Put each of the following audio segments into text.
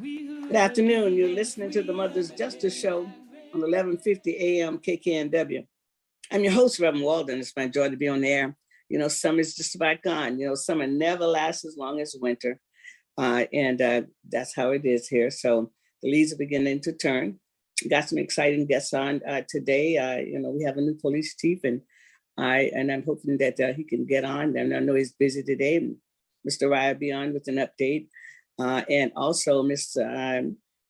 Good afternoon. You're listening to the Mother's Justice Show on 1150 AM KKNW. I'm your host, Reverend Walden. It's my joy to be on the air. You know, summer's just about gone. You know, summer never lasts as long as winter. And that's how it is here. So the leaves are beginning to turn. Got some exciting guests on today. You know, we have a new police chief, and I'm hoping that he can get on. And I know he's busy today. Mr. Ryan will be on with an update. And also Miss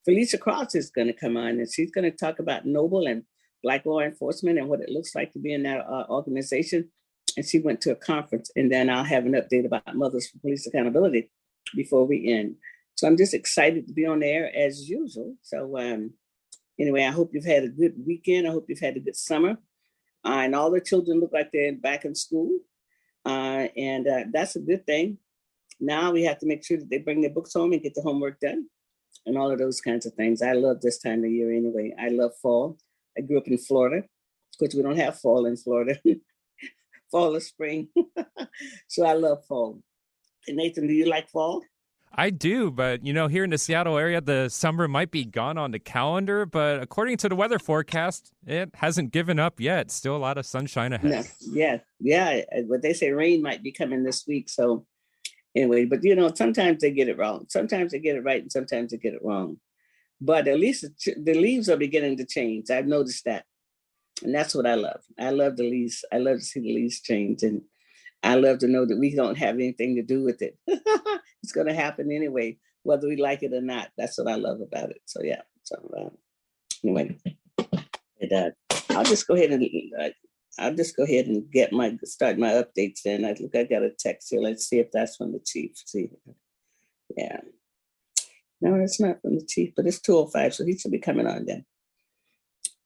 Felicia Cross is going to come on, and she's going to talk about Noble and Black law enforcement and what it looks like to be in that organization. And she went to a conference, and then I'll have an update about Mothers for Police Accountability before we end. So I'm just excited to be on the air as usual. So anyway, I hope you've had a good weekend. I hope you've had a good summer. And all the children look like they're back in school. And that's a good thing. Now we have to make sure that they bring their books home and get the homework done and all of those kinds of things. I love this time of year anyway. I love fall. I grew up in Florida. Of course, we don't have fall in Florida. Fall or spring. So I love fall. And Nathan, do you like fall? I do, but, you know, here in the Seattle area, the summer might be gone on the calendar, but according to the weather forecast, it hasn't given up yet. Still a lot of sunshine ahead. No. Yeah. But they say rain might be coming this week, so anyway, but you know, sometimes they get it wrong. Sometimes they get it right and sometimes they get it wrong. But at least the leaves are beginning to change. I've noticed that. And that's what I love. I love the leaves. I love to see the leaves change. And I love to know that we don't have anything to do with it. It's going to happen anyway, whether we like it or not. That's what I love about it. So yeah. So anyway, I'll just go ahead and start my updates then. I got a text here. Let's see if that's from the chief. See, yeah. No, it's not from the chief, but it's 2:05, so he should be coming on then.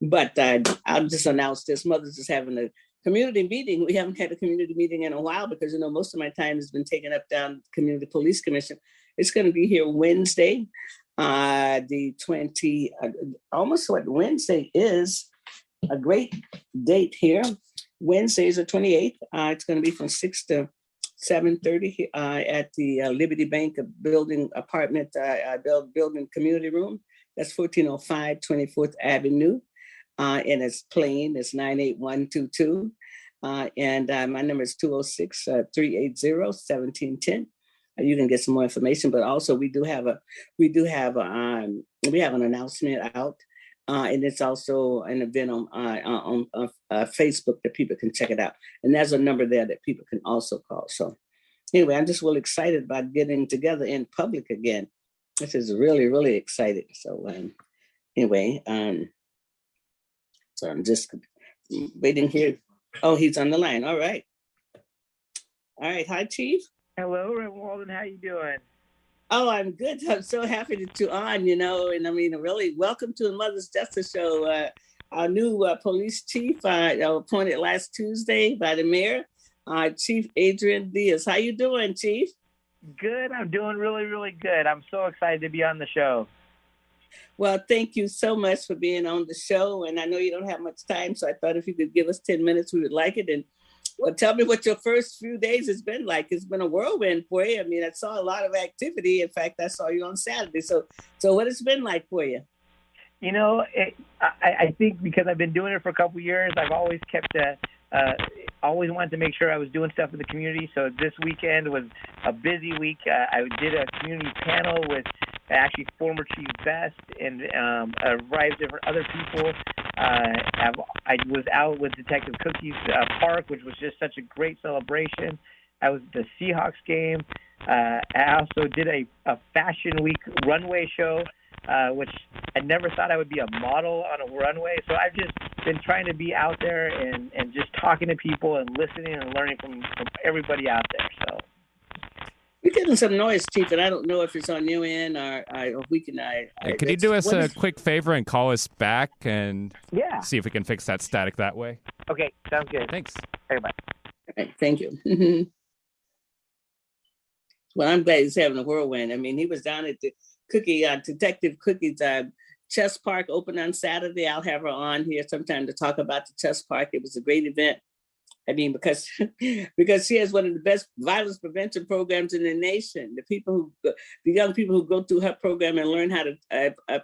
But I'll just announce this. Mothers is having a community meeting. We haven't had a community meeting in a while because, you know, most of my time has been taken up down Community Police Commission. It's going to be here Wednesday, the 20, almost what Wednesday is. A great date here. Wednesday is the 28th. It's going to be from 6 to 7:30 at the Liberty Bank building community room. That's 1405 24th Avenue. And it's plain. It's 98122. And my number is 206-380-1710. You can get some more information, but also we have an announcement out. And it's also an event on Facebook that people can check it out. And there's a number there that people can also call. So anyway, I'm just really excited about getting together in public again. This is really, really exciting. So anyway, so I'm just waiting here. Oh, he's on the line. All right. Hi, Chief. Hello, Reverend Walden. How you doing? Oh, I'm good. I'm so happy that you're on, you know, and I mean, really welcome to the Mother's Justice Show. Our new police chief appointed last Tuesday by the mayor, Chief Adrian Diaz. How you doing, Chief? Good. I'm doing really, really good. I'm so excited to be on the show. Well, thank you so much for being on the show. And I know you don't have much time, so I thought if you could give us 10 minutes, we would like it. And well, tell me what your first few days has been like. It's been a whirlwind for you. I mean, I saw a lot of activity. In fact, I saw you on Saturday. So what it's been like for you? You know, I think because I've been doing it for a couple of years, I've always always wanted to make sure I was doing stuff in the community. So this weekend was a busy week. I did a community panel with actually former Chief Best and a variety of different other people. I was out with Detective Cookie's Park, which was just such a great celebration. I was at the Seahawks game. I also did a Fashion Week runway show, which I never thought I would be a model on a runway. So I've just been trying to be out there and just talking to people and listening and learning from everybody out there. So we're getting some noise, Chief, and I don't know if it's on your end or we can. Could you do us a quick favor and call us back and see if we can fix that static that way? Okay, sounds good. Thanks. Everybody. Okay, thank you. Well, I'm glad he's having a whirlwind. I mean, he was down at the Detective Cookie's Chess Park open on Saturday. I'll have her on here sometime to talk about the Chess Park. It was a great event. I mean, because because she has one of the best violence prevention programs in the nation. The young people who go through her program and learn how to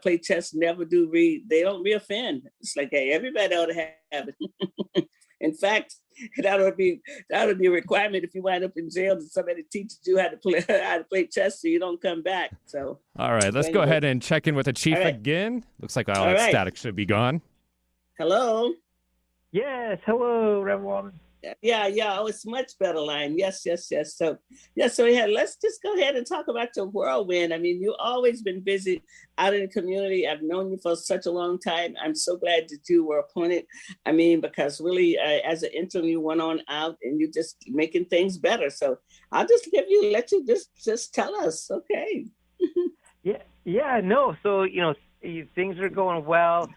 play chess never do read. They don't reoffend. It's like, hey, everybody ought to have it. In fact, that would be a requirement if you wind up in jail that somebody teaches you how to play chess so you don't come back. So all right, let's go ahead and check in with the chief again. Looks like all that static should be gone. Hello. Yes, hello, Reverend Walden. Yeah. Oh, it's much better line. Yes. So let's just go ahead and talk about your whirlwind. I mean, you've always been busy out in the community. I've known you for such a long time. I'm so glad that you were appointed. I mean, because really, as an interim, you went on out and you just making things better. So I'll just let you just tell us, okay? No. So things are going well.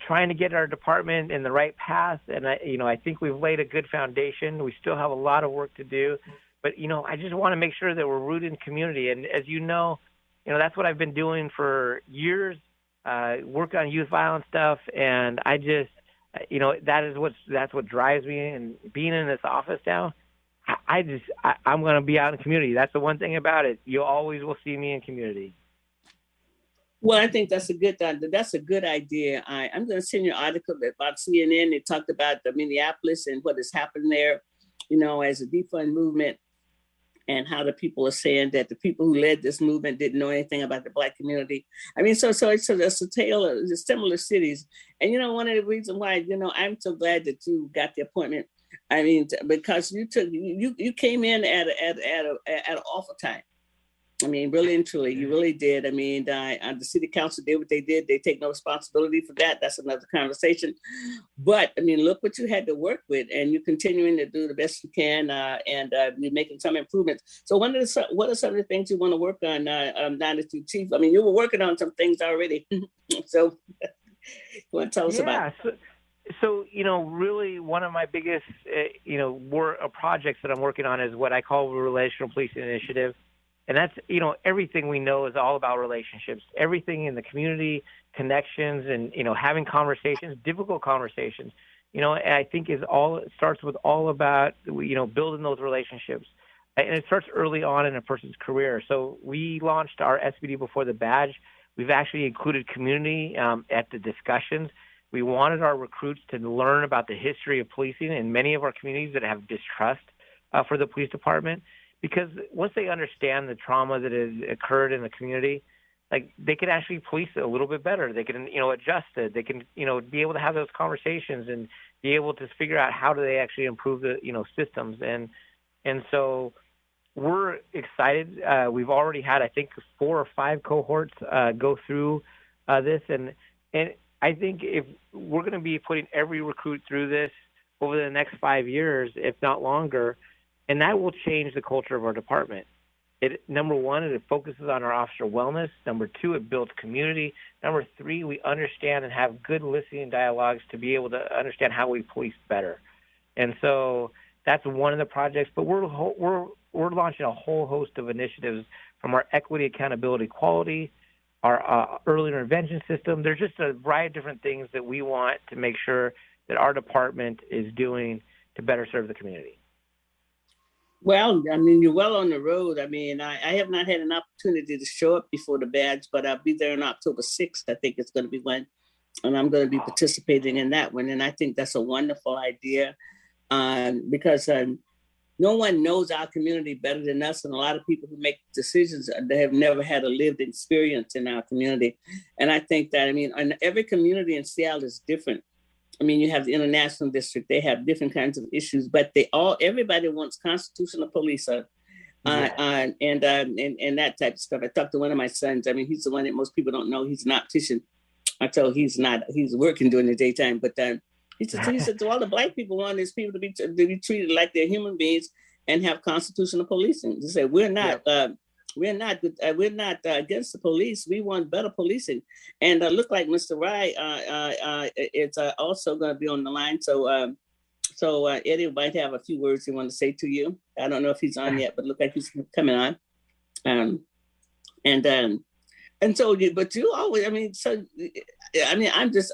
Trying to get our department in the right path, and I think we've laid a good foundation. We still have a lot of work to do, but I just want to make sure that we're rooted in community. And as you know, that's what I've been doing for years, work on youth violence stuff, and I just, that's what drives me. And being in this office now, I'm going to be out in the community. That's the one thing about it. You always will see me in community. Well, I think that's a good idea. I'm going to send you an article about CNN. They talked about the Minneapolis and what has happened there, as a defund movement, and how the people are saying that the people who led this movement didn't know anything about the Black community. I mean, so it's a tale of the similar cities. And, one of the reasons why, I'm so glad that you got the appointment. I mean, because you came in at an awful time. I mean, really and truly, you really did. I mean, the city council did what they did. They take no responsibility for that. That's another conversation. But I mean, look what you had to work with, and you're continuing to do the best you can, and you're making some improvements. So, what are some of the things you want to work on now that you're chief? I mean, you were working on some things already. So, you want to tell us about it? So, really one of my biggest, projects that I'm working on is what I call the Relational Policing Initiative. And that's, everything we know is all about relationships, everything in the community, connections, and, having conversations, difficult conversations, I think it starts with all about, building those relationships. And it starts early on in a person's career. So we launched our SPD Before the Badge. We've actually included community at the discussions. We wanted our recruits to learn about the history of policing in many of our communities that have distrust for the police department. Because once they understand the trauma that has occurred in the community, like they can actually police it a little bit better. They can, adjust it. They can, be able to have those conversations and be able to figure out how do they actually improve the, systems. And so we're excited. We've already had, I think, 4 or 5 cohorts go through this. And I think if we're going to be putting every recruit through this over the next 5 years, if not longer, and that will change the culture of our department. Number 1, it focuses on our officer wellness. Number 2, it builds community. Number 3, we understand and have good listening dialogues to be able to understand how we police better. And so that's one of the projects. But we're launching a whole host of initiatives from our equity, accountability, quality, our early intervention system. There's just a variety of different things that we want to make sure that our department is doing to better serve the community. Well, I mean, you're well on the road. I mean, I have not had an opportunity to show up before the badge, but I'll be there on October 6th. I think it's going to be when, and I'm going to be participating in that one. And I think that's a wonderful idea because no one knows our community better than us. And a lot of people who make decisions, they have never had a lived experience in our community. And I think that, I mean, every community in Seattle is different. I mean, you have the International District, they have different kinds of issues, but everybody wants constitutional police and that type of stuff. I talked to one of my sons. I mean, he's the one that most people don't know. He's an optician. I told he's working during the daytime, but he said, all the Black people want is people to be treated like they're human beings and have constitutional policing. He said, we're not against the police. We want better policing. And look like Mr. Rye is also going to be on the line. So Eddie might have a few words he wants to say to you. I don't know if he's on yet, but look like he's coming on. And so, but you always, I mean, so, I mean, I'm just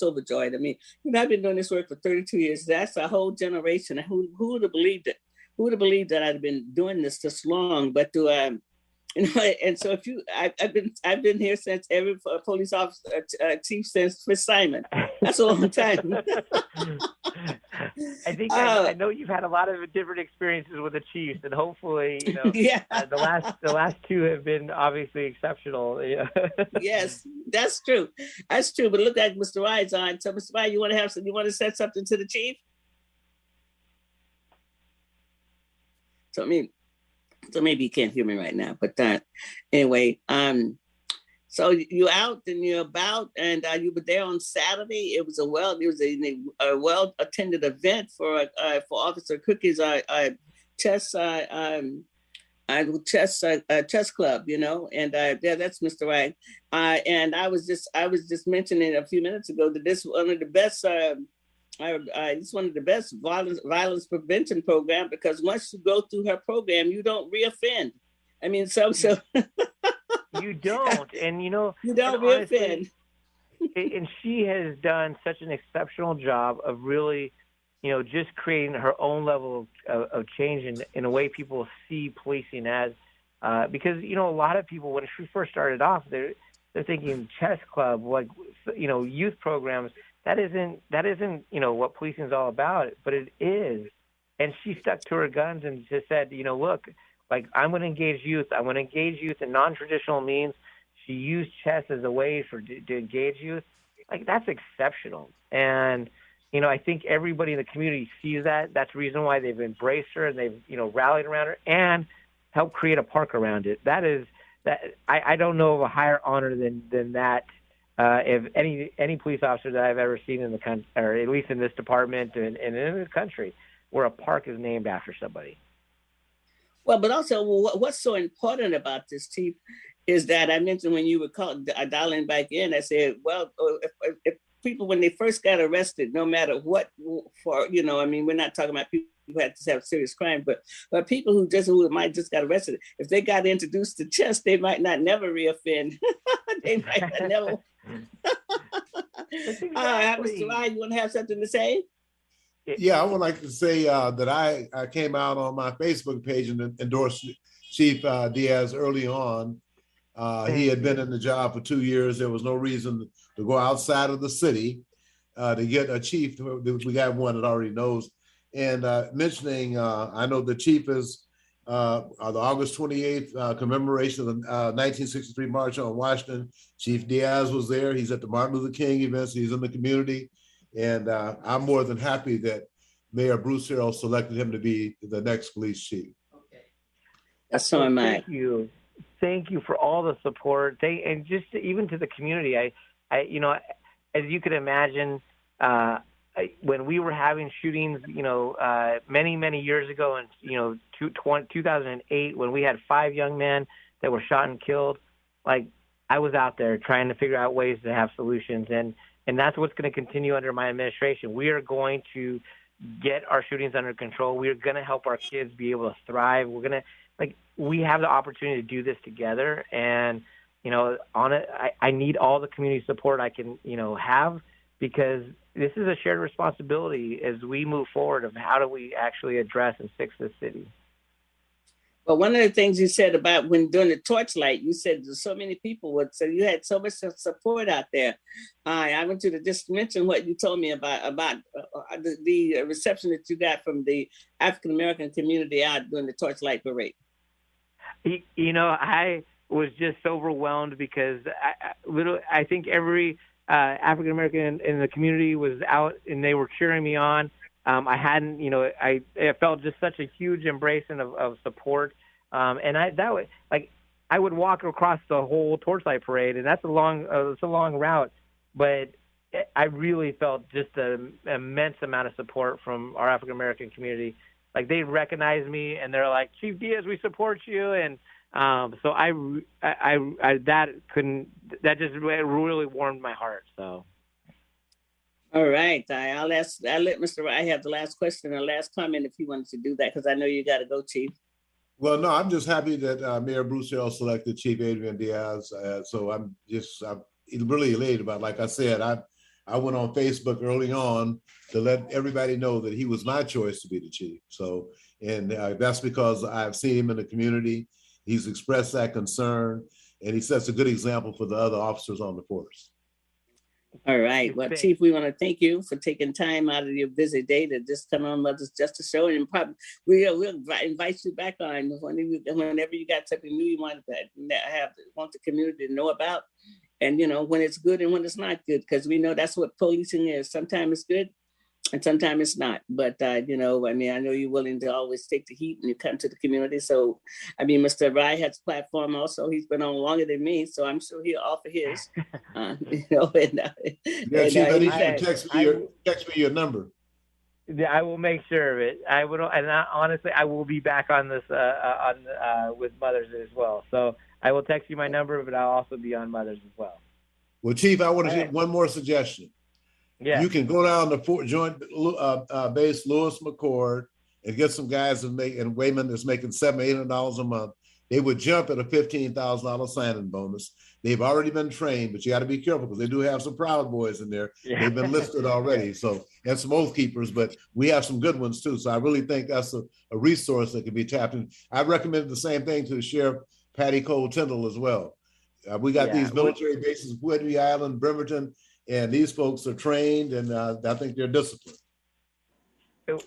overjoyed. I mean, I've been doing this work for 32 years. That's a whole generation. Who would have believed it? Who would have believed that I'd been doing this long? But to, and so if you, I've been here since every police officer, chief since Chris Simon. That's a long time. I think I know you've had a lot of different experiences with the Chiefs, and hopefully, yeah. The last two have been obviously exceptional. Yeah. Yes, that's true. That's true. But look at Mr. Wright on. So, Mr. Wright, you want to say something to the Chief? So maybe you can't hear me right now. But anyway, so you out and you're about, and you were there on Saturday. It was a well attended event for Officer Cookie's chess chess club, and yeah, that's Mr. Wright. And I was just mentioning a few minutes ago that this is one of the best. It's one of the best violence prevention program, because once you go through her program, you don't reoffend. I mean, so you don't, and you don't reoffend. And she has done such an exceptional job of really, just creating her own level of change in a way people see policing as, because a lot of people, when she first started off, they're thinking chess club, like youth programs. That isn't what policing is all about, but it is. And she stuck to her guns and just said, look, like, I'm going to engage youth. I'm going to engage youth in non-traditional means. She used chess as a way to engage youth. Like, that's exceptional. And, I think everybody in the community sees that. That's the reason why they've embraced her and they've, rallied around her and helped create a park around it. I don't know of a higher honor than that. If any police officer that I've ever seen in the country, or at least in this department and in this country, where a park is named after somebody. Well, but also what's so important about this, Chief, is that I mentioned when you were dialing back in, I said, well, if people, when they first got arrested, no matter what for, I mean, we're not talking about people who had to have serious crime, but people who might just got arrested, if they got introduced to chess, they might not never reoffend. They might not never. Mr. Ryan, you want to have something to say? Yeah, I would like to say that I came out on my Facebook page and endorsed Chief Diaz early on. He had been in the job for 2 years. There was no reason to go outside of the city to get a chief. We got one that already knows. And mentioning, I know the chief is the August 28th commemoration of the 1963 March on Washington. Chief Diaz was there. He's at the Martin Luther King events. He's in the community. And I'm more than happy that Mayor Bruce Harrell selected him to be the next police chief. Okay. That's so am I. Thank you for all the support. And just even to the community, I as you could imagine, when we were having shootings, many years ago in 2008, when we had 5 young men that were shot and killed, like, I was out there trying to figure out ways to have solutions, and that's what's going to continue under my administration. We are going to get our shootings under control. We are going to help our kids be able to thrive. We're going to, we have the opportunity to do this together. And, I need all the community support I can, have, because this is a shared responsibility as we move forward of how do we actually address and fix this city. Well, one of the things you said about when doing the torchlight, you said there's so many people so you had so much support out there. I want you to just mention what you told me about the reception that you got from the African American community out doing the torchlight parade. I was just overwhelmed because I think every African American in the community was out and they were cheering me on. I hadn't, I felt just such a huge embracing of support. And I would walk across the whole torchlight parade, and that's a long route, but I really felt just an immense amount of support from our African American community. Like, they recognized me and they're like, Chief Diaz, we support you. And so that just really warmed my heart. So. All right. I'll let Mr. Wright have the last question and last comment if he wanted to do that, because I know you got to go, Chief. Well, no, I'm just happy that Mayor Bruce Harrell selected Chief Adrian Diaz. So I'm really elated about it. Like I said, I went on Facebook early on to let everybody know that he was my choice to be the chief. So, and that's because I've seen him in the community. He's expressed that concern, and he sets a good example for the other officers on the force. All right. Well, Chief, we want to thank you for taking time out of your busy day to just come on Mother's Justice Show. And probably we'll invite you back on whenever you got something new you want the community to know about. And, when it's good and when it's not good, because we know that's what policing is. Sometimes it's good and sometimes it's not. But, I know you're willing to always take the heat and you come to the community. So, Mr. Rai has a platform also. He's been on longer than me, so I'm sure he'll offer his. Chief, I need you to text me your number. Yeah, I will make sure of it. Honestly, I will be back on this with Mothers as well. So I will text you my number, but I'll also be on Mothers as well. Well, Chief, I want to give one more suggestion. Yeah, you can go down to Fort Joint Base Lewis McCord and get some guys in Wayman that's making $700-800 a month. They would jump at a $15,000 signing bonus. They've already been trained, but you got to be careful because they do have some Proud Boys in there. Yeah. They've been listed already, and some Oath Keepers, but we have some good ones too. So I really think that's a resource that can be tapped in. I recommend the same thing to the Sheriff Patty Cole Tyndall as well. We got these military bases, Whidbey Island, Bremerton, and these folks are trained, and I think they're disciplined.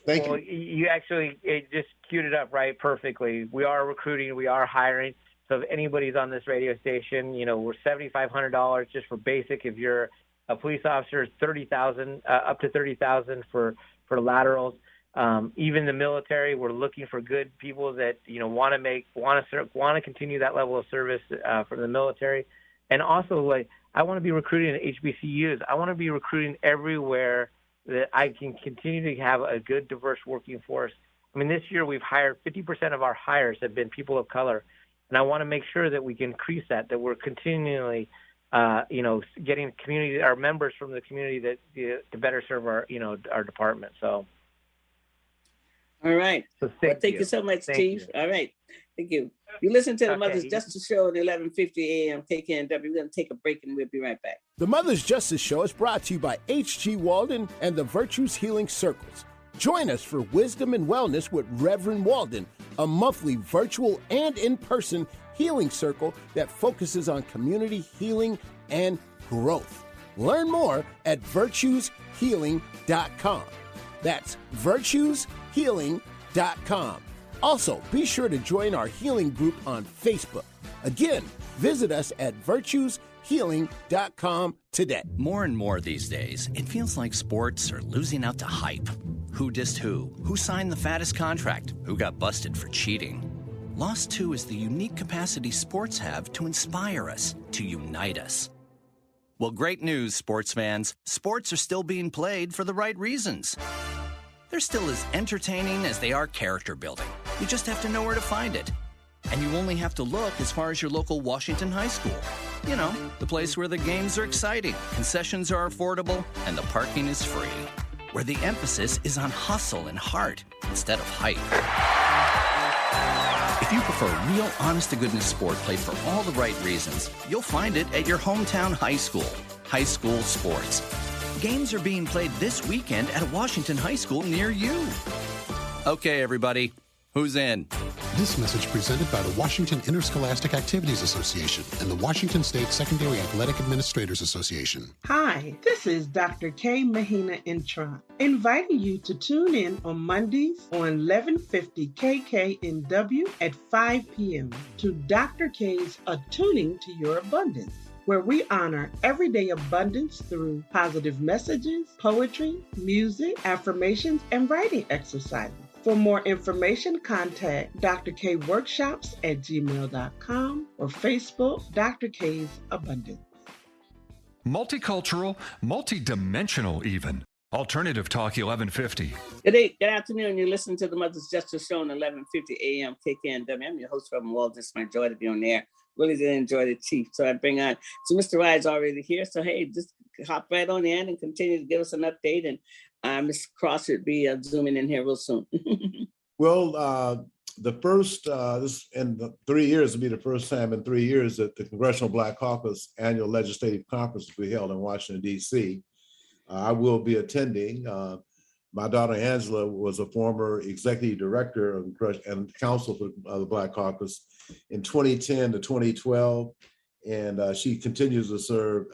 Thank you. You actually just queued it up right perfectly. We are recruiting, we are hiring. So if anybody's on this radio station, we're $7,500 just for basic. If you're a police officer, $30,000 up to $30,000 for laterals. Even the military, we're looking for good people that want to continue that level of service from the military. And also, I want to be recruiting at HBCUs. I want to be recruiting everywhere that I can continue to have a good, diverse working force. This year we've hired 50% of our hires have been people of color, and I want to make sure that we can increase that we're continually, getting our members from the community to better serve our department. So. All right. So thank you so much, Chief. All right. Thank you. You listen to the Mother's Justice Show at 11:50 a.m. KKNW. We're going to take a break and we'll be right back. The Mother's Justice Show is brought to you by H.G. Walden and the Virtues Healing Circles. Join us for Wisdom and Wellness with Reverend Walden, a monthly virtual and in-person healing circle that focuses on community healing and growth. Learn more at virtueshealing.com. That's virtueshealing.com. Also, be sure to join our healing group on Facebook. Again, visit us at virtueshealing.com today. More and more these days, it feels like sports are losing out to hype. Who dissed who? Who signed the fattest contract? Who got busted for cheating? Lost 2 is the unique capacity sports have to inspire us, to unite us. Well, great news, sports fans. Sports are still being played for the right reasons. They're still as entertaining as they are character building. You just have to know where to find it. And you only have to look as far as your local Washington high school. The place where the games are exciting, concessions are affordable, and the parking is free. Where the emphasis is on hustle and heart instead of hype. If you prefer real, honest-to-goodness sport played for all the right reasons, you'll find it at your hometown high school. High school sports. Games are being played this weekend at a Washington high school near you. Okay, everybody, who's in? This message presented by the Washington Interscholastic Activities Association and the Washington State Secondary Athletic Administrators Association. Hi, this is Dr. K. Mahina Intron, inviting you to tune in on Mondays on 1150 KKNW at 5 p.m. to Dr. K's Attuning to Your Abundance, where we honor everyday abundance through positive messages, poetry, music, affirmations, and writing exercises. For more information, contact Dr. K Workshops at gmail.com or Facebook, Dr. K's Abundance. Multicultural, multidimensional even. Alternative Talk 1150. Good afternoon. You're listening to the Mother's Justice Show on 1150 a.m. KKNW. I'm your host, Reverend Walden. It's my joy to be on there. Really did enjoy the Chief. So I bring on, so Mr. Rye's already here. So, hey, just hop right on in and continue to give us an update. And Mr. Cross should be zooming in here real soon. Well, the first, this in the 3 years will be the first time in 3 years that the Congressional Black Caucus annual legislative conference will be held in Washington, D.C. I will be attending. My daughter Angela was a former executive director and counsel for the Black Caucus in 2010 to 2012, and she continues to serve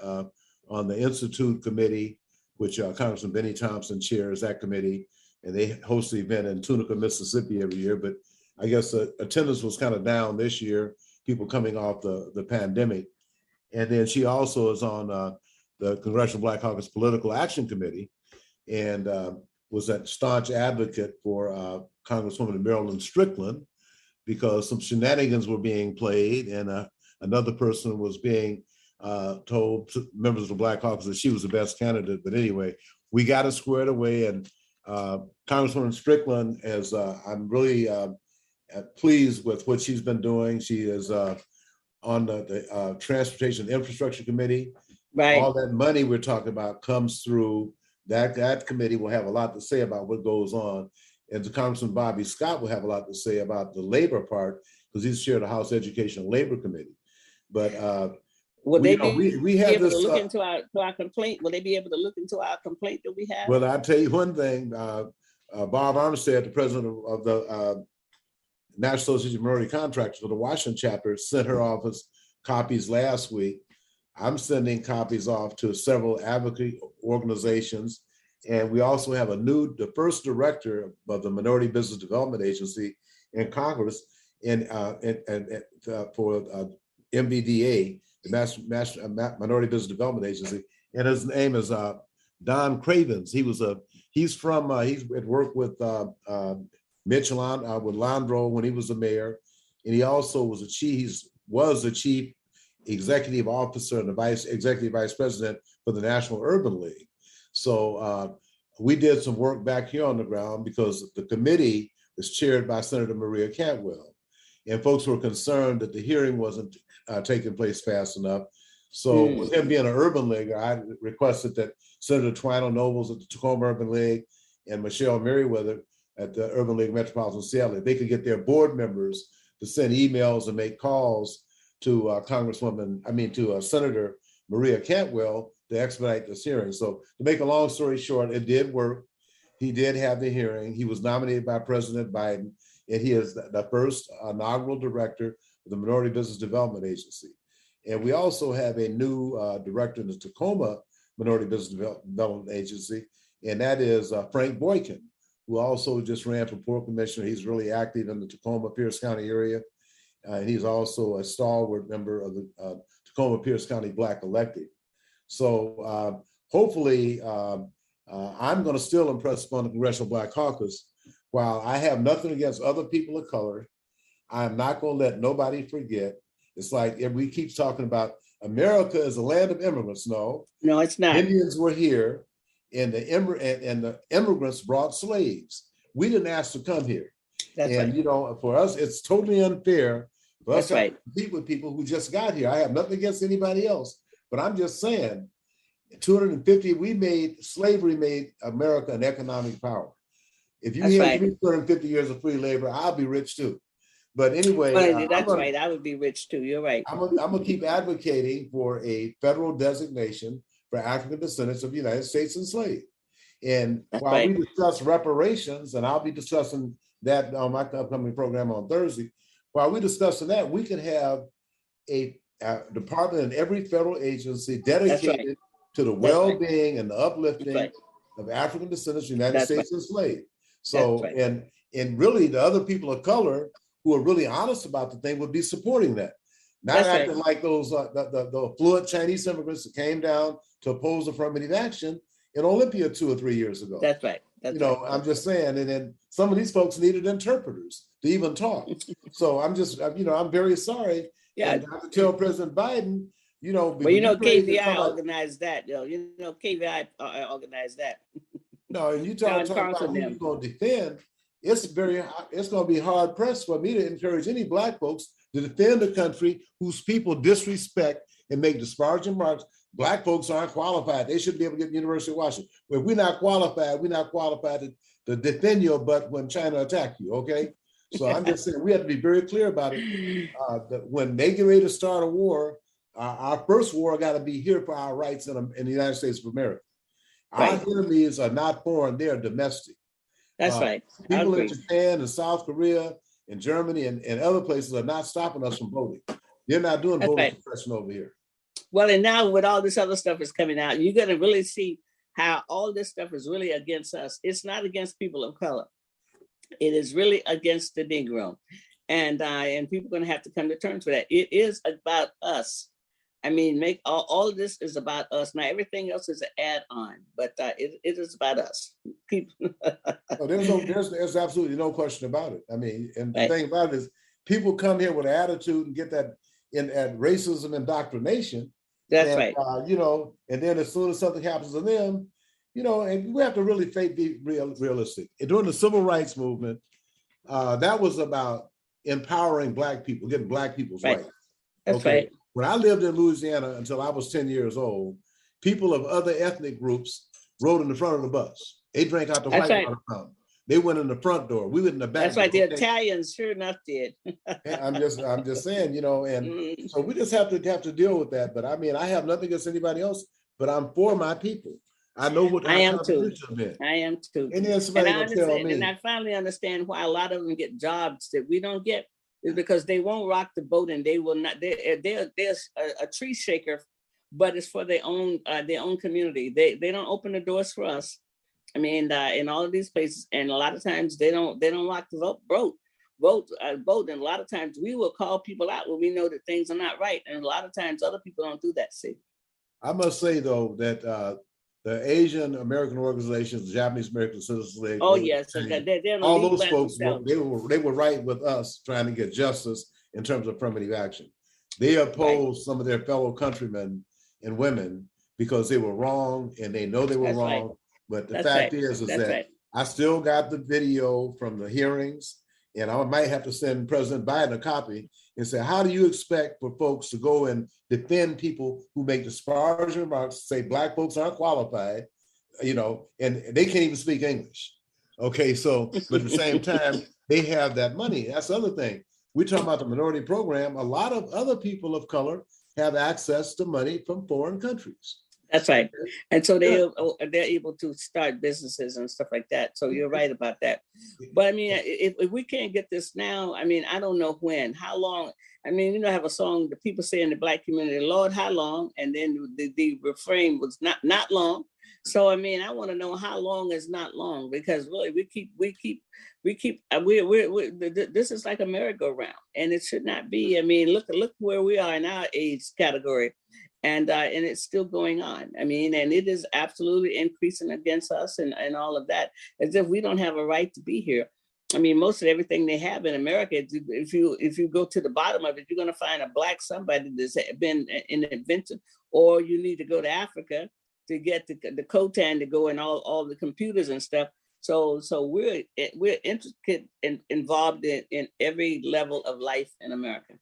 on the Institute Committee, which Congressman Benny Thompson chairs that committee, and they host the event in Tunica, Mississippi every year. But I guess attendance was kind of down this year, people coming off the pandemic. And then she also is on the Congressional Black Caucus Political Action Committee, and was a staunch advocate for Congresswoman Marilyn Strickland, because some shenanigans were being played, and another person was being told, members of the Black Caucus, that she was the best candidate. But anyway, we got it squared away, and Congresswoman Strickland, as I'm really pleased with what she's been doing. She is on the Transportation Infrastructure Committee. Right. All that money we're talking about comes through that committee. Will have a lot to say about what goes on. And the Congressman Bobby Scott will have a lot to say about the labor part, because he's chaired the House Education and Labor Committee. But will they we have able this, to look into our complaint? Will they be able to look into our complaint that we have? Well, I'll tell you one thing. Bob Armstead, the president of the National Association of Minority Contractors for the Washington chapter, sent her office copies last week. I'm sending copies off to several advocacy organizations. And we also have the first director of the Minority Business Development Agency in Congress for MBDA, the Minority Business Development Agency. And his name is Don Cravens. He's had worked with Mitch with Landro when he was the mayor. And he also was the chief executive officer and the executive vice president for the National Urban League. So we did some work back here on the ground, because the committee is chaired by Senator Maria Cantwell. And folks were concerned that the hearing wasn't taking place fast enough. So with him being an urban leaguer, I requested that Senator Twino Nobles at the Tacoma Urban League and Michelle Merriweather at the Urban League Metropolitan Seattle, they could get their board members to send emails and make calls to Senator Maria Cantwell to expedite this hearing. So to make a long story short, it did work. He did have the hearing. He was nominated by President Biden, and he is the first inaugural director of the Minority Business Development Agency. And we also have a new director in the Tacoma Minority Business Development Agency, and that is Frank Boykin, who also just ran for Port Commissioner. He's really active in the Tacoma Pierce County area. And he's also a stalwart member of the Tacoma Pierce County Black Elective. So hopefully, I'm going to still impress upon the Congressional Black Caucus. While I have nothing against other people of color, I'm not going to let nobody forget. It's like we keep talking about America is a land of immigrants. No, it's not. Indians were here, and the immigrants brought slaves. We didn't ask to come here. That's and right. For us, it's totally unfair for us That's to compete with people who just got here. I have nothing against anybody else, but I'm just saying, 250, slavery made America an economic power. If you give me 250 years of free labor, I'll be rich too. But anyway, I would be rich too. You're right. I'm gonna keep advocating for a federal designation for African descendants of the United States enslaved. And while we discuss reparations, and I'll be discussing that on my upcoming program on Thursday, while we're discussing that, we could have a department in every federal agency dedicated to the well-being and the uplifting of African descendants of the United States enslaved. So, and really the other people of color who are really honest about the thing would be supporting that. Not acting like those the affluent Chinese immigrants that came down to oppose affirmative action in Olympia 2 or 3 years ago. That's right. I'm just saying, and then some of these folks needed interpreters to even talk. So I'm just, I'm very sorry. Yeah. And I have to tell President Biden, KVI organized that. KVI organized that. No, and you talk about who you're going to defend. It's going to be hard pressed for me to encourage any Black folks to defend a country whose people disrespect and make disparaging remarks. Black folks aren't qualified. They should be able to get to the University of Washington. If we're not qualified to defend your butt when China attack you, okay? So I'm just saying we have to be very clear about it. That when they get ready to start a war, our first war got to be here for our rights in the United States of America. Our enemies are not foreign; they are domestic. That's right. People in Japan and South Korea and Germany and other places are not stopping us from voting. They're not doing voter suppression over here. Well, and now with all this other stuff is coming out, you're going to really see how all this stuff is really against us. It's not against people of color. It is really against the Negro. And people are going to have to come to terms with that. It is about us. I mean, all of this is about us. Now, everything else is an add-on, but it is about us. There's absolutely no question about it. I mean, and the thing about it is people come here with an attitude and get that at racism indoctrination. That's right. And then as soon as something happens to them, and we have to really be realistic. And during the civil rights movement, that was about empowering Black people, getting Black people's rights. That's right. When I lived in Louisiana until I was 10 years old, people of other ethnic groups rode in the front of the bus. They drank out the white water fountain. They went in the front door. We went in the back. That's right. The Italians sure enough did. I'm just saying, and so we just have to deal with that. But I mean, I have nothing against anybody else, but I'm for my people. I know what I am too. I am too. And then somebody will tell me. And I finally understand why a lot of them get jobs that we don't get. Is because they won't rock the boat and they will not. They're a tree shaker, but it's for their own community. They don't open the doors for us. I mean, in all of these places, and a lot of times they don't rock the boat. And a lot of times we will call people out when we know that things are not right, and a lot of times other people don't do that. See, I must say though that the Asian American organizations, the Japanese American Citizens League. Oh yes, they're all those folks. They were right with us trying to get justice in terms of affirmative action. They opposed some of their fellow countrymen and women because they were wrong, and they know they were wrong. Right. But the fact is that I still got the video from the hearings, and I might have to send President Biden a copy and say, how do you expect for folks to go and defend people who make disparaging remarks, say Black folks aren't qualified, and they can't even speak English. Okay, so, but at the same time, they have that money. That's the other thing. We're talking about the minority program. A lot of other people of color have access to money from foreign countries. That's right. And so they're able to start businesses and stuff like that. So you're right about that. But I mean, if we can't get this now, I mean, I don't know when, how long. I mean, I have a song that people say in the Black community, Lord, how long? And then the refrain was not long. So, I mean, I want to know how long is not long, because really this is like a merry-go-round, and it should not be. I mean, look where we are in our age category. And it's still going on. I mean, and it is absolutely increasing against us and all of that, as if we don't have a right to be here. I mean, most of everything they have in America, if you go to the bottom of it, you're going to find a Black somebody that's been an inventor, or you need to go to Africa to get the coltan to go in all the computers and stuff. So we're intricate and involved in every level of life in America.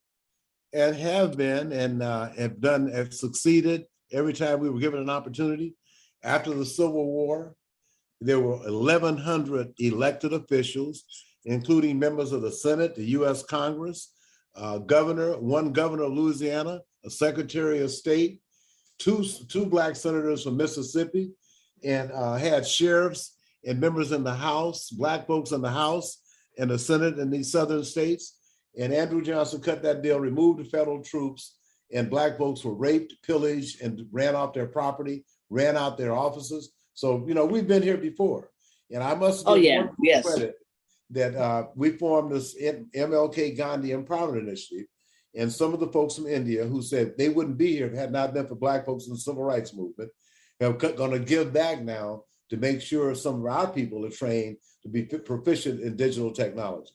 And have been and have succeeded every time we were given an opportunity. After the Civil War, there were 1,100 elected officials, including members of the Senate, the U.S. Congress, one governor of Louisiana, a secretary of state, two Black senators from Mississippi, and had sheriffs and members in the House, Black folks in the House and the Senate in these southern states. And Andrew Johnson cut that deal, removed the federal troops, and Black folks were raped, pillaged, and ran off their property, ran out their offices. So, we've been here before. And I must give credit that we formed this MLK Gandhi Empowerment Initiative. And some of the folks from India who said they wouldn't be here if it had not been for Black folks in the civil rights movement are going to give back now to make sure some of our people are trained to be proficient in digital technology.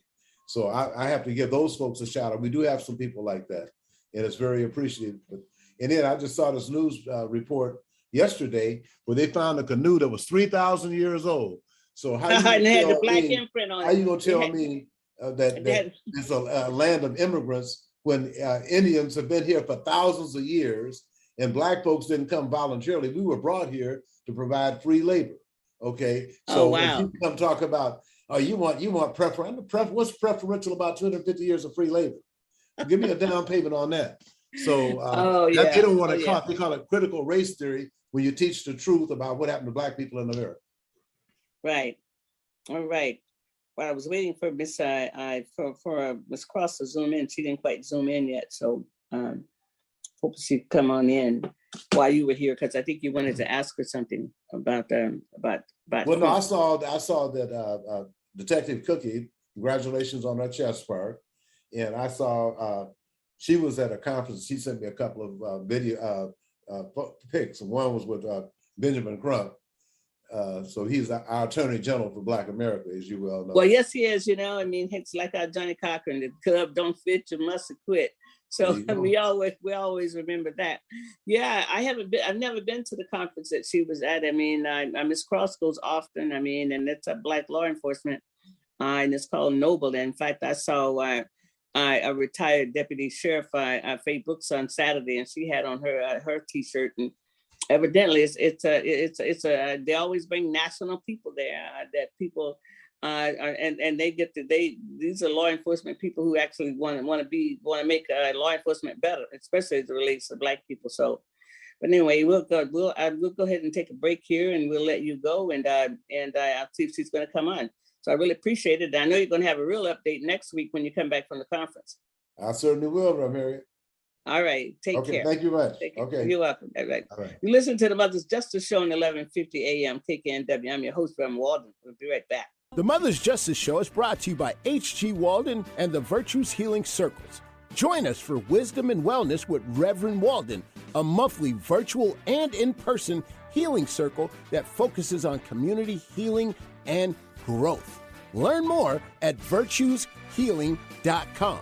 So I have to give those folks a shout out. We do have some people like that, and it's very appreciated. And then I just saw this news report yesterday where they found a canoe that was 3,000 years old. So how and they had the Black imprint on it. How you gonna tell me that it's a land of immigrants when Indians have been here for thousands of years and Black folks didn't come voluntarily? We were brought here to provide free labor. Okay, so when people come talk about Oh, you want preferential? What's preferential about 250 years of free labor? Give me a down payment on that. So they don't want to call it. They call it critical race theory when you teach the truth about what happened to Black people in America. Right. All right. Well, I was waiting for Miss Miss Cross to zoom in. She didn't quite zoom in yet, so hope she'd come on in while you were here, because I think you wanted to ask her something about. Well, no, I saw that Detective Cookie. Congratulations on her chest part, and I saw she was at a conference. She sent me a couple of video pics. One was with Benjamin Crump. So he's our Attorney General for Black America, as you well know. Well, yes, he is. You know, I mean, it's like our Johnny Cochran. The club don't fit, you must quit. So we always remember that. Yeah, I've never been to the conference that she was at. I mean, Miss Cross goes often. I mean, and it's a Black law enforcement, and it's called Noble. In fact, I saw a retired deputy sheriff, Faye Brooks, on Saturday, and she had on her T-shirt, and evidently it's a they always bring national people there that people and these are law enforcement people who actually want to make law enforcement better, especially as it relates to Black people. So, but anyway, we'll go ahead and take a break here, and we'll let you go, and I'll see if she's going to come on. So I really appreciate it. I know you're going to have a real update next week when you come back from the conference. I certainly will, Ramiro. All right. Take care. Thank you much. Okay. You're welcome. All right. You listen to the Mother's Justice Show on 1150 AM KKNW. I'm your host, Reverend Walden. We'll be right back. The Mother's Justice Show is brought to you by H.G. Walden and the Virtues Healing Circles. Join us for Wisdom and Wellness with Reverend Walden, a monthly virtual and in-person healing circle that focuses on community healing and growth. Learn more at virtueshealing.com.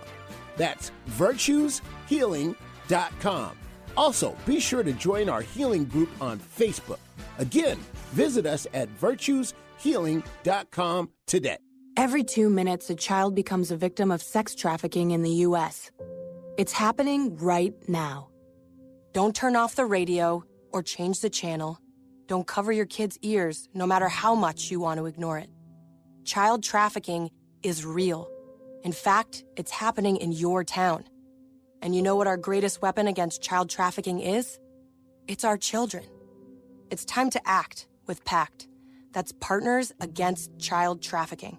That's virtueshealing.com. Also, be sure to join our healing group on Facebook. Again, visit us at virtueshealing.com today. Every 2 minutes, a child becomes a victim of sex trafficking in the U.S. It's happening right now. Don't turn off the radio or change the channel. Don't cover your kids' ears, no matter how much you want to ignore it. Child trafficking is real. In fact, it's happening in your town. And you know what our greatest weapon against child trafficking is? It's our children. It's time to act with PACT. That's Partners Against Child Trafficking.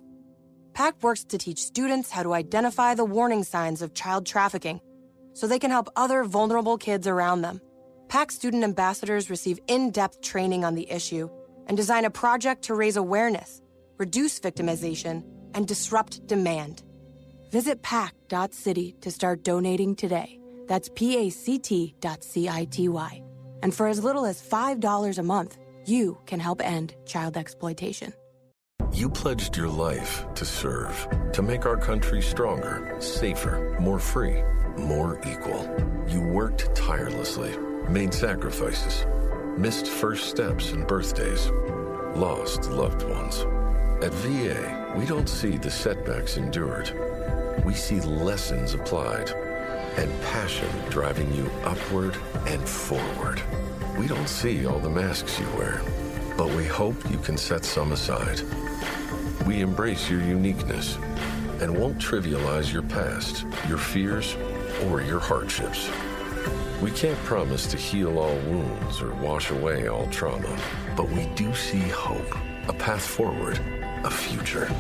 PACT works to teach students how to identify the warning signs of child trafficking so they can help other vulnerable kids around them. PACT student ambassadors receive in-depth training on the issue and design a project to raise awareness, reduce victimization, and disrupt demand. Visit pact.city to start donating today. That's pact.city. And for as little as $5 a month, you can help end child exploitation. You pledged your life to serve, to make our country stronger, safer, more free, more equal. You worked tirelessly, made sacrifices, missed first steps and birthdays, lost loved ones. At VA, we don't see the setbacks endured. We see lessons applied and passion driving you upward and forward. We don't see all the masks you wear, but we hope you can set some aside. We embrace your uniqueness and won't trivialize your past, your fears, or your hardships. We can't promise to heal all wounds or wash away all trauma, but we do see hope, a path forward, a future.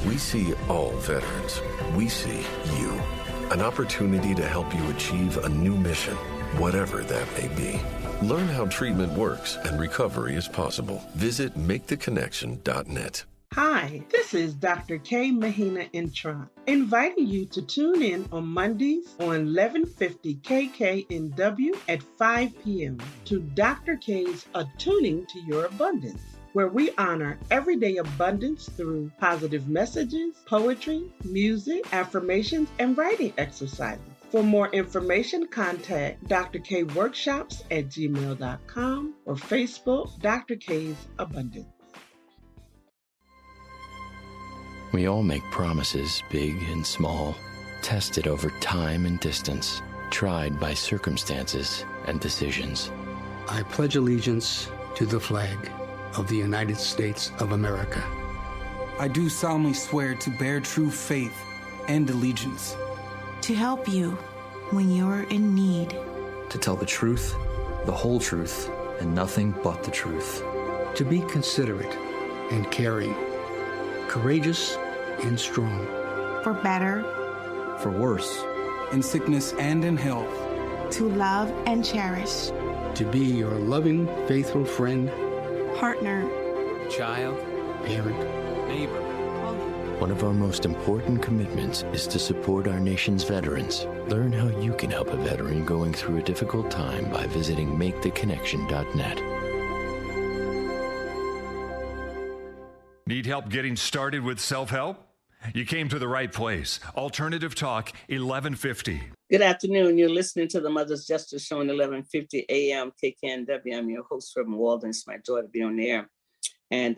We see all veterans. We see you. An opportunity to help you achieve a new mission, whatever that may be. Learn how treatment works and recovery is possible. Visit MakeTheConnection.net. Hi, this is Dr. K. Mahina Intron, inviting you to tune in on Mondays on 1150 KKNW at 5 p.m. to Dr. K's Attuning to Your Abundance, where we honor everyday abundance through positive messages, poetry, music, affirmations, and writing exercises. For more information, contact Dr. K Workshops at gmail.com or Facebook, Dr. K's Abundance. We all make promises, big and small, tested over time and distance, tried by circumstances and decisions. I pledge allegiance to the flag of the United States of America I do solemnly swear to bear true faith and allegiance. To help you when you're in need. To tell the truth, the whole truth, and nothing but the truth. To be considerate and caring. Courageous and strong. For better. For worse. In sickness and in health. To love and cherish. To be your loving, faithful friend. Partner. Child. Parent. Neighbor. One of our most important commitments is to support our nation's veterans. Learn how you can help a veteran going through a difficult time by visiting maketheconnection.net. Need help getting started with self-help? You came to the right place. Alternative Talk, 1150. Good afternoon. You're listening to the Mother's Justice Show on 1150 AM KKNW. I'm your host, Reverend Walden. It's my joy to be on the air. And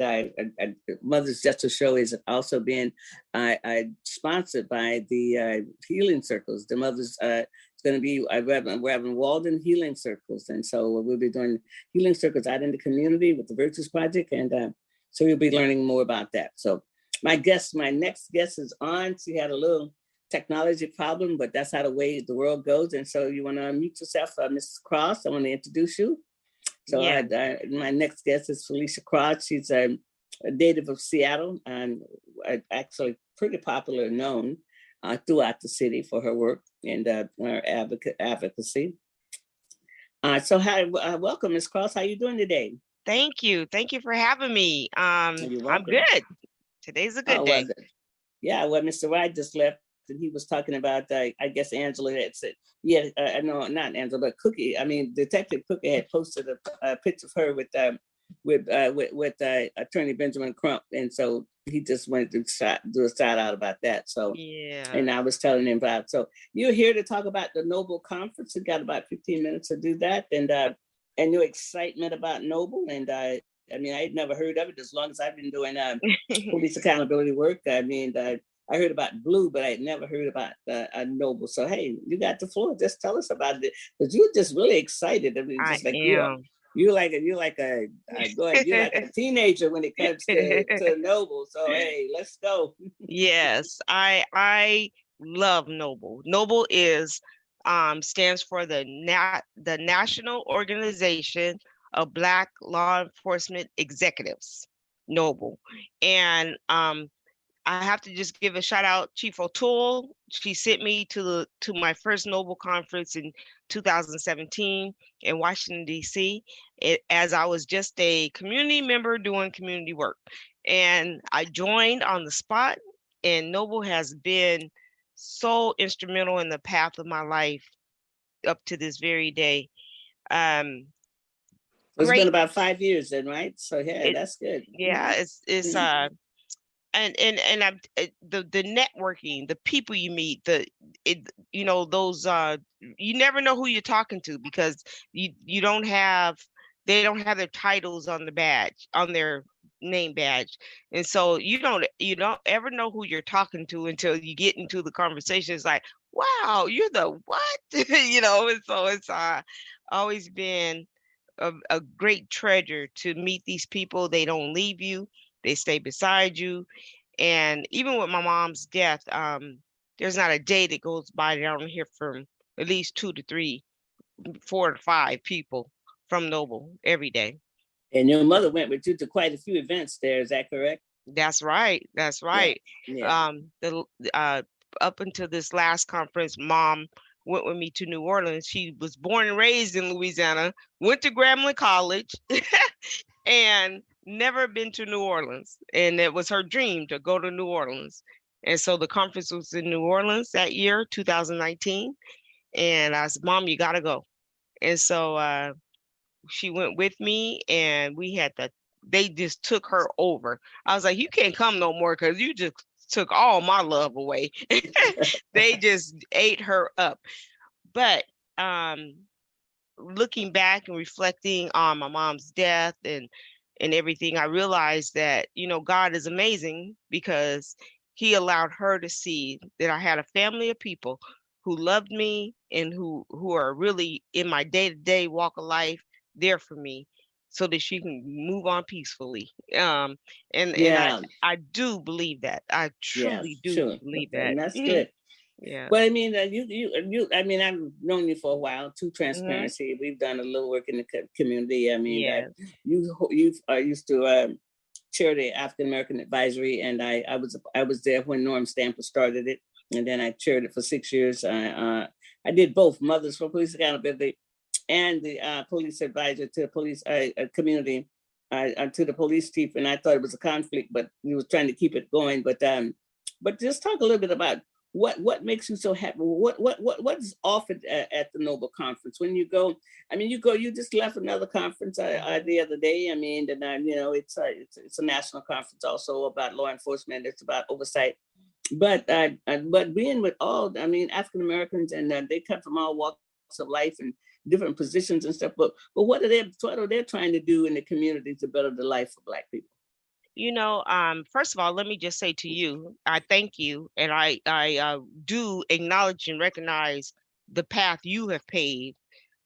Mother's Justice Show is also being sponsored by the Healing Circles. The Mother's it's going to be Reverend Walden Healing Circles. And so we'll be doing healing circles out in the community with the Virtues Project. And so you'll be learning more about that. So my next guest is on. She had a little technology problem, but that's how the way the world goes. And so you want to unmute yourself, Mrs. Cross. I want to introduce you. So yeah. My next guest is Felicia Cross. She's a native of Seattle and actually pretty popular, known throughout the city for her work and her advocacy. So hi, welcome, Ms. Cross. How you doing today? Thank you. Thank you for having me. I'm good. Today's a good day. Yeah, well, Mr. Wright just left. And he was talking about, I guess Angela had said, no, not Angela, but Cookie. I mean, Detective Cookie had posted a picture of her with Attorney Benjamin Crump, and so he just wanted to do a shout out about that. So yeah, and I was telling him about. So you're here to talk about the Noble Conference. You got about 15 minutes to do that, and your excitement about Noble. And I mean, I had never heard of it as long as I've been doing police accountability work. I mean, I heard about Blue, but I had never heard about Noble. So, hey, you got the floor. Just tell us about it, because you're just really excited. I mean, just like you're like a teenager when it comes to Noble. So, hey, let's go. Yes, I love Noble. Noble is stands for the National Organization of Black Law Enforcement Executives. Noble, and I have to just give a shout out Chief O'Toole. She sent me to my first Noble conference in 2017 in Washington, D.C. As I was just a community member doing community work. And I joined on the spot, and Noble has been so instrumental in the path of my life up to this very day. It's been about 5 years then, right? So yeah, that's good. Yeah, it's And the networking, the people you meet, those you never know who you're talking to, because they don't have their titles on the badge, on their name badge, and so you don't ever know who you're talking to until you get into the conversation. It's like, wow, you're the what? And so it's always been a great treasure to meet these people. They don't leave you. They stay beside you. And even with my mom's death, there's not a day that goes by that I don't hear from at least 2 to 3, 4 to 5 people from Noble every day. And your mother went with you to quite a few events there. Is that correct? That's right. That's right. Yeah. Up until this last conference, Mom went with me to New Orleans. She was born and raised in Louisiana, went to Grambling College, and never been to New Orleans. And it was her dream to go to New Orleans. And so the conference was in New Orleans that year, 2019. And I said, Mom, you got to go. And so she went with me, and they just took her over. I was like, you can't come no more, because you just took all my love away. They just ate her up. But looking back and reflecting on my mom's death and everything, I realized that, God is amazing, because he allowed her to see that I had a family of people who loved me and who are really in my day-to-day walk of life there for me. so that she can move on peacefully. And Yeah. I do believe that. I Yeah, truly do sure. believe Okay, that. and that's good. Yeah. But I mean, I mean, I've known you for a while. True Mm-hmm. transparency. We've done a little work in the community. I mean, Yeah. you used to chair the African American Advisory, and I was there when Norm Stamper started it, and then I chaired it for 6 years. I did both Mothers for Police Accountability and the police advisor to the police community, to the police chief, and I thought it was a conflict, but we was trying to keep it going. But just talk a little bit about what makes you so happy. What is offered at the Noble Conference when you go? I mean, you just left another conference the other day. I mean, and you know, it's a national conference also about law enforcement. It's about oversight. But being with all, I mean, African Americans, and they come from all walks of life and different positions and stuff. But what are they trying to do in the community to better the life of Black people? You know, first of all, let me just say to you, I thank you, and I do acknowledge and recognize the path you have paved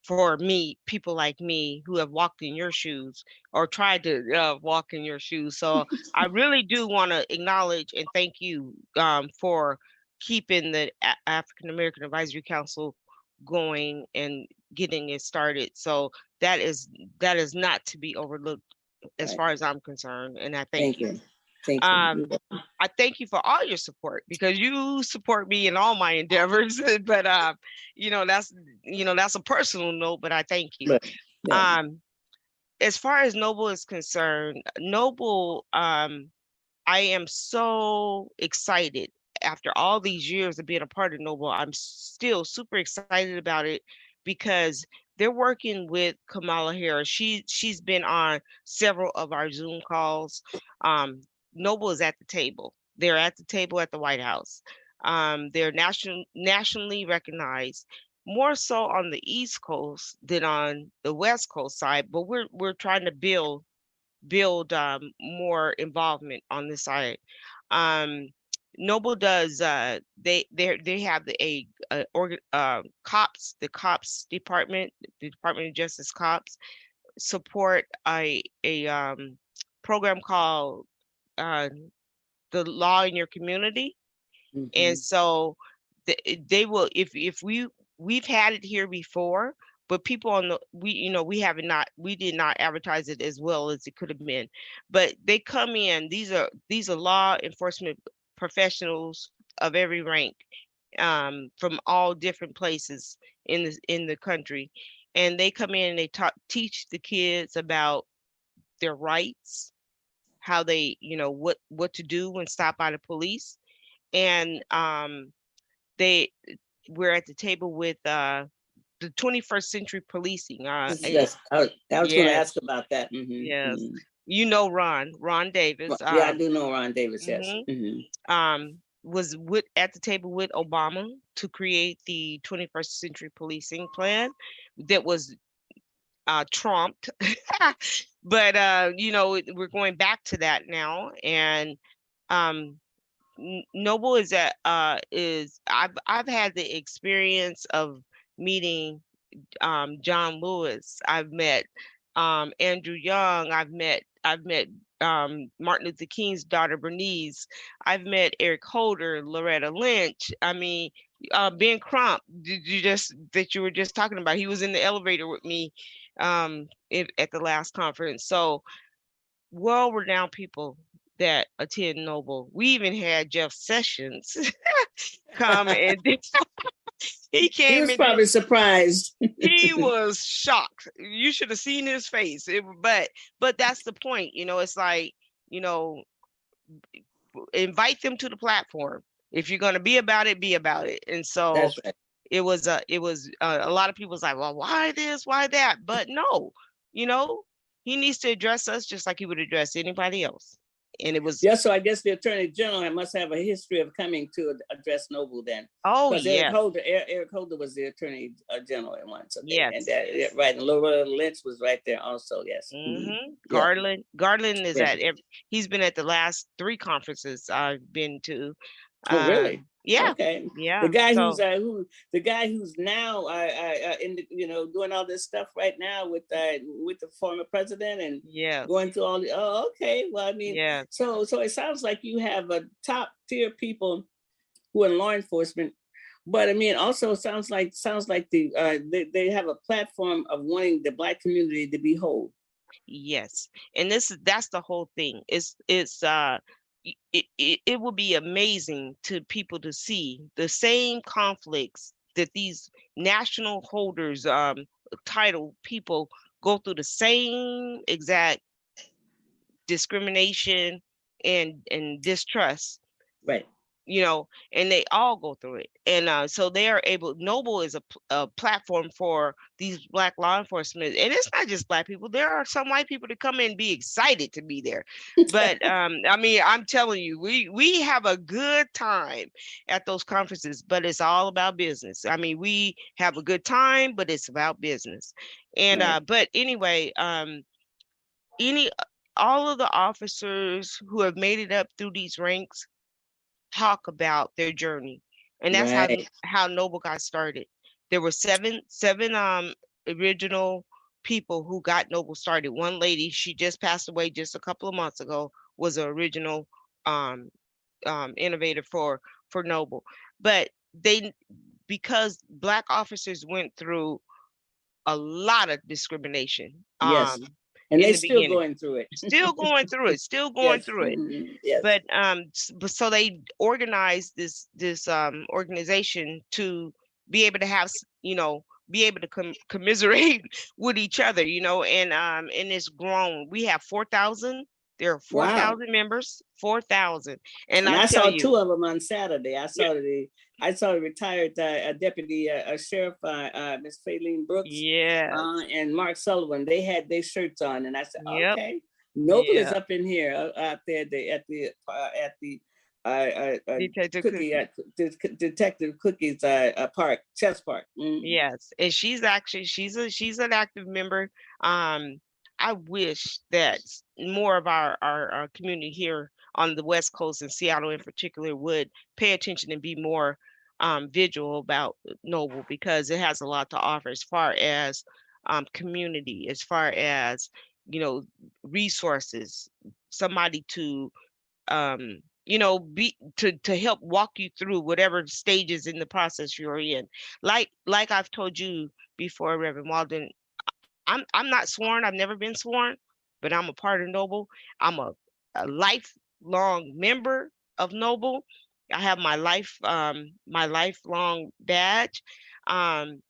for me, people like me who have walked in your shoes or tried to walk in your shoes. So I really do want to acknowledge and thank you for keeping the African American Advisory Council going and getting it started. So that is not to be overlooked as far as I'm concerned. And I thank you. Thank you. I thank you for all your support because you support me in all my endeavors. But you know, that's a personal note, but I thank you. But, yeah. As far as Noble is concerned, Noble, I am so excited after all these years of being a part of Noble. I'm still super excited about it because they're working with Kamala Harris. She's been on several of our Zoom calls. Noble is at the table. They're at the table at the White House. They're nationally recognized, more so on the East Coast than on the West Coast side. But we're trying to build more involvement on this side. Noble does they have the cops department, the Department of Justice cops support a program called the Law in Your Community. Mm-hmm. And so they will, if we've had it here before, but people we did not advertise it as well as it could have been. But they come in, these are law enforcement professionals of every rank, from all different places in the country, and they come in and they teach the kids about their rights, how they, what to do when stopped by the police, and we're at the table with the 21st century policing. Yes, I was going to ask about that. Mm-hmm, yes, mm-hmm. You know Ron Davis. Yeah, I do know Ron Davis. Yes. Mm-hmm. Was at the table with Obama to create the 21st century policing plan that was trumped. But we're going back to that now, and Noble is I've had the experience of meeting John Lewis. I've met Andrew Young. I've met Martin Luther King's daughter Bernice. I've met Eric Holder, Loretta Lynch. I mean, Ben Crump, that you were just talking about. He was in the elevator with me at the last conference. So world-renowned people that attend Noble. We even had Jeff Sessions come and he came. He was probably surprised. He was shocked. You should have seen his face. But that's the point. It's like, invite them to the platform. If you're going to be about it, be about it. And so that's right. It was a lot of people was like, well, why this, why that? But no, he needs to address us just like he would address anybody else. And it was so I guess the Attorney General must have a history of coming to address Noble then. Oh yeah, Eric Holder was the Attorney General at once. Okay? Yes, and right, and Loretta Lynch was right there also. Yes. Mm-hmm. Garland is he's been at the last 3 conferences I've been to. Oh really? Yeah. Okay. Yeah. The guy So, who's now in the, doing all this stuff right now with the former president and yes. going through all the. Oh, okay. Well, I mean, Yes. so it sounds like you have a top tier people who are in law enforcement, but I mean, also sounds like they have a platform of wanting the Black community to be whole. Yes. And that's the whole thing. It will be amazing to people to see the same conflicts that these national holders, title people go through the same exact discrimination and distrust. Right. And they all go through it. And so they are able, Noble is a platform for these Black law enforcement. And it's not just Black people. There are some white people that come in and be excited to be there. But I mean, I'm telling you, we have a good time at those conferences, but it's all about business. I mean, we have a good time, but it's about business. And Right. But anyway, all of the officers who have made it up through these ranks talk about their journey, and that's Right. how Noble got started. There were seven original people who got Noble started. One lady, she just passed away just a couple of months ago, was an original innovator for Noble. But because Black officers went through a lot of discrimination. Yes. And they're still beginning. going through it. Still going through it. Still going Yes. through it. Mhm. Yes. But so they organized this organization to be able to have, be able to commiserate with each other, and it's grown. We have 4,000. There are 4,000 Wow. members, 4,000. And I I tell saw you, two of them on Saturday. I saw the retired deputy sheriff, Miss Faylene Brooks, yes, and Mark Sullivan. They had their shirts on, and I said, Yep. okay, Noble is Yeah. up in here out there at the Detective Cookie's park, chess park. Mm. Yes, and she's an active member. I wish that more of our community here on the West Coast and Seattle in particular would pay attention and be more vigilant about Noble, because it has a lot to offer as far as community, as far as resources, somebody to be to help walk you through whatever stages in the process you're in. Like I've told you before, Reverend Walden, I'm not sworn. I've never been sworn, but I'm a part of Noble. I'm a lifelong member of Noble. I have my lifelong badge, and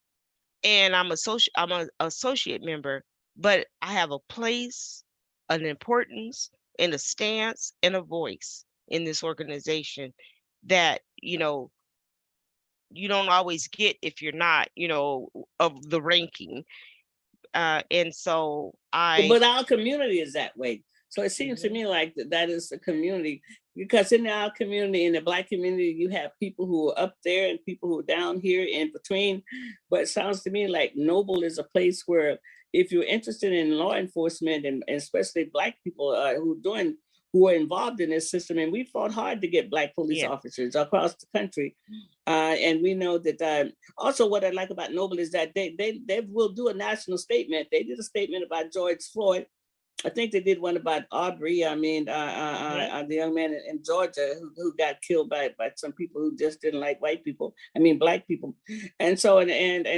I'm an associate member. But I have a place, an importance, and a stance and a voice in this organization that you don't always get if you're not of the ranking. And so But our community is that way. So it seems to me like that is a community, because in our community, in the Black community, you have people who are up there and people who are down here in between. But it sounds to me like Noble is a place where if you're interested in law enforcement, and especially Black people who are involved in this system, and we fought hard to get Black police officers across the country. And we know that also what I like about Noble is that they will do a national statement. They did a statement about George Floyd. I think they did one about Aubrey. I mean, the young man in Georgia who got killed by some people who just didn't like white people. I mean, Black people. And so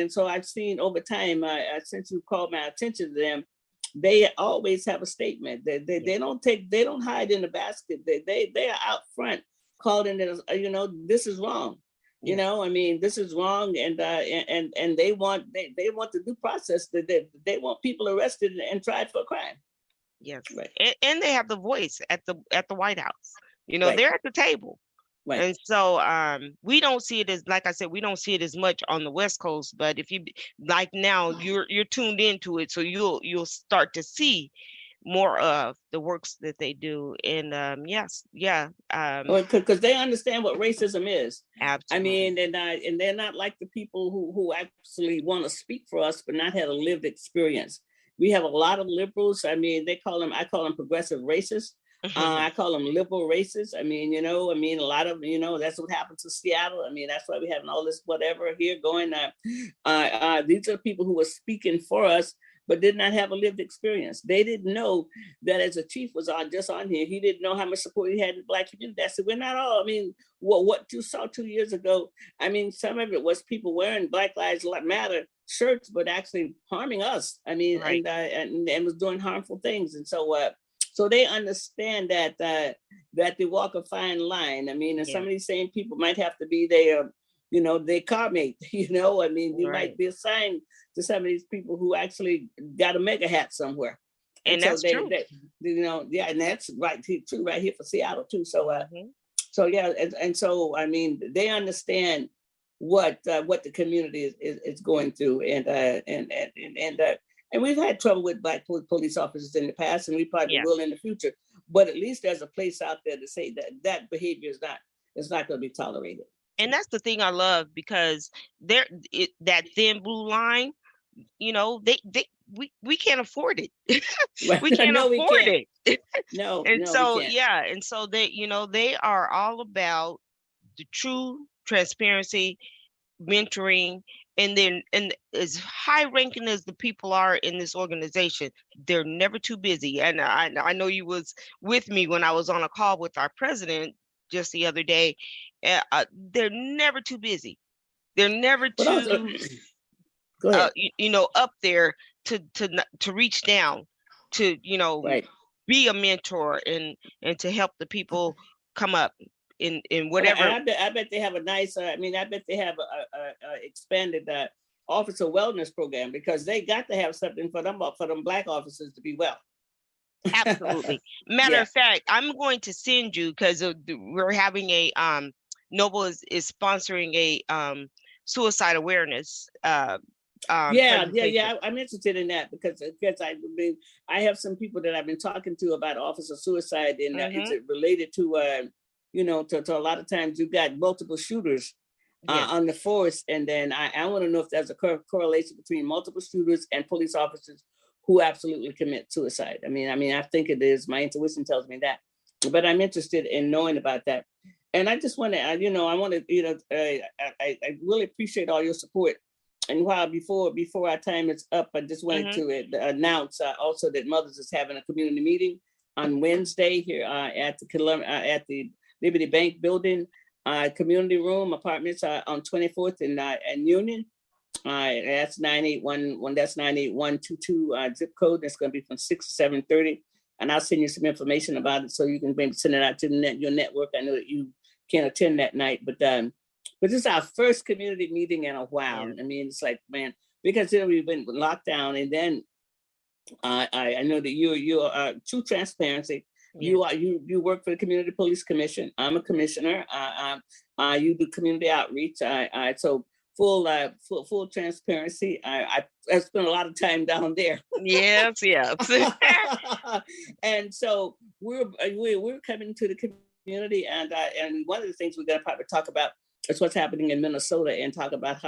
so I've seen over time, since you called my attention to them, they always have a statement. They don't hide in the basket. They are out front calling it. This is wrong. I mean, this is wrong, and they want the due process. They want people arrested and tried for a crime. Yes, right. And they have the voice at the White House. Right. They're at the table. Right. And so we don't see it as, like I said, we don't see it as much on the West Coast. But if you like now, you're tuned into it, so you'll start to see more of the works that they do. And yes, yeah. Because they understand what racism is. Absolutely. I mean, and they're not like the people who actually want to speak for us, but not had a lived experience. We have a lot of liberals. I mean, I call them progressive racists. I call them liberal racists. I mean, a lot of, that's what happened to Seattle. I mean, that's why we having all this whatever here going. These are people who were speaking for us, but did not have a lived experience. They didn't know that as a chief was just on here, he didn't know how much support he had in the Black community. I said, we're not all, I mean, what you saw 2 years ago, I mean, some of it was people wearing Black Lives Matter shirts, but actually harming us. I mean, right. and was doing harmful things. And so they understand that they walk a fine line. I mean, and some of these same people might have to be their car mate, I mean, you might be assigned to some of these people who actually got a mega hat somewhere. And so that's true. And that's true right here for Seattle too. So, so I mean, they understand what the community is going through, and we've had trouble with Black police officers in the past, and we probably will in the future. But at least there's a place out there to say that behavior is not going to be tolerated. And that's the thing I love, because that thin blue line, we can't afford it. We can't afford it. No. And so and so they are all about the true transparency, mentoring, and then as high ranking as the people are in this organization, they're never too busy. And I know you was with me when I was on a call with our president just the other day. They're never too busy. They're never too up there to reach down to be a mentor and to help the people come up in whatever. I bet they have a nice I bet they have a expanded officer wellness program, because they got to have something for them Black officers to be well. Absolutely. Matter of fact, I'm going to send you, because we're having a Noble is sponsoring a suicide awareness. I'm interested in that, because I have some people that I've been talking to about officer suicide, and it's related to to a lot of times you've got multiple shooters on the force, and then I want to know if there's a correlation between multiple shooters and police officers who absolutely commit suicide. I mean, I think it is. My intuition tells me that, but I'm interested in knowing about that. And I just want to, I really appreciate all your support. And while before our time is up, I just wanted to announce also that Mothers is having a community meeting on Wednesday here at the Liberty Bank building, community room apartments on 24th and Union. That's 981. That's 98122 zip code. That's going to be from 6 to 7:30. And I'll send you some information about it so you can maybe send it out to your network. I know that you can't attend that night, but this is our first community meeting in a while. I mean, it's like, man, because we've been locked down, and then I know that you are true transparency. You work for the Community Police Commission. I'm a commissioner. You do community outreach. So full transparency. I spent a lot of time down there. Yes. And so we're coming to the community, and one of the things we're going to probably talk about is what's happening in Minnesota, and talk about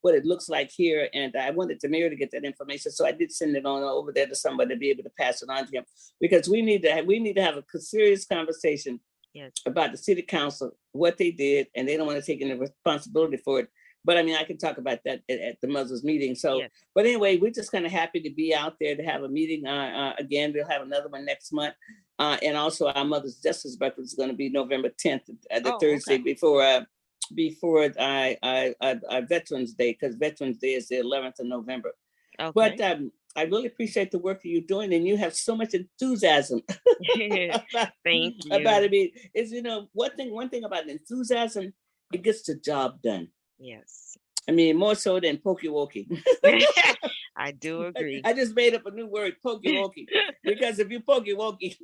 what it looks like here. And I wanted the mayor to get that information, so I did send it on over there to somebody to be able to pass it on to him, because we need to have a serious conversation about the city council, what they did, and they don't want to take any responsibility for it. But I mean, I can talk about that at the Mothers meeting. So, but anyway, we're just kind of happy to be out there to have a meeting. Again, we'll have another one next month. And also our Mothers Justice Breakfast is going to be November 10th, the Thursday before Veterans Day, because Veterans Day is the 11th of November. Okay. But I really appreciate the work that you're doing, and you have so much enthusiasm. Thank you. About it is, one thing about enthusiasm, it gets the job done. Yes. I mean, more so than pokey-wokey. I do agree. I just made up a new word, pokey-wokey, because if you pokey-wokey,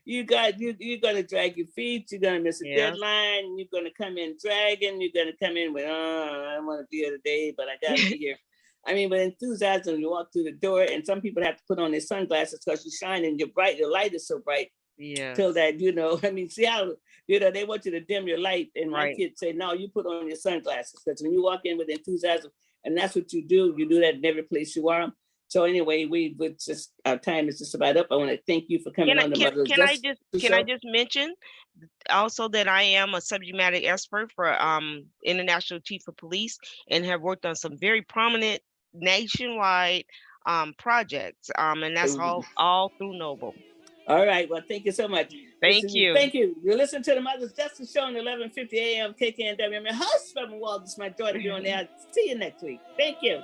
you're gonna drag your feet. You're gonna miss a deadline. You're gonna come in dragging. You're gonna come in with, I don't want to be here today, but I gotta be here. I mean, with enthusiasm, you walk through the door, and some people have to put on their sunglasses because you shine and you're bright. Your light is so bright. Yeah. Till that, I mean, Seattle, they want you to dim your light. And my kids say, no, you put on your sunglasses, because when you walk in with enthusiasm, and that's what you do that in every place you are, So anyway, we would just, our time is just about up. I want to thank you for coming on the Mother's Justice Can Show. I just mention also that I am a subject matter expert for International Chief of Police and have worked on some very prominent nationwide projects. And that's all through Noble. All right. Well, thank you so much. Thank you. Thank you. You're listening to the Mother's Justice Show on 1150 AM KKNW. I'm your host, Reverend Walden. It's my joy to be on there. See you next week. Thank you.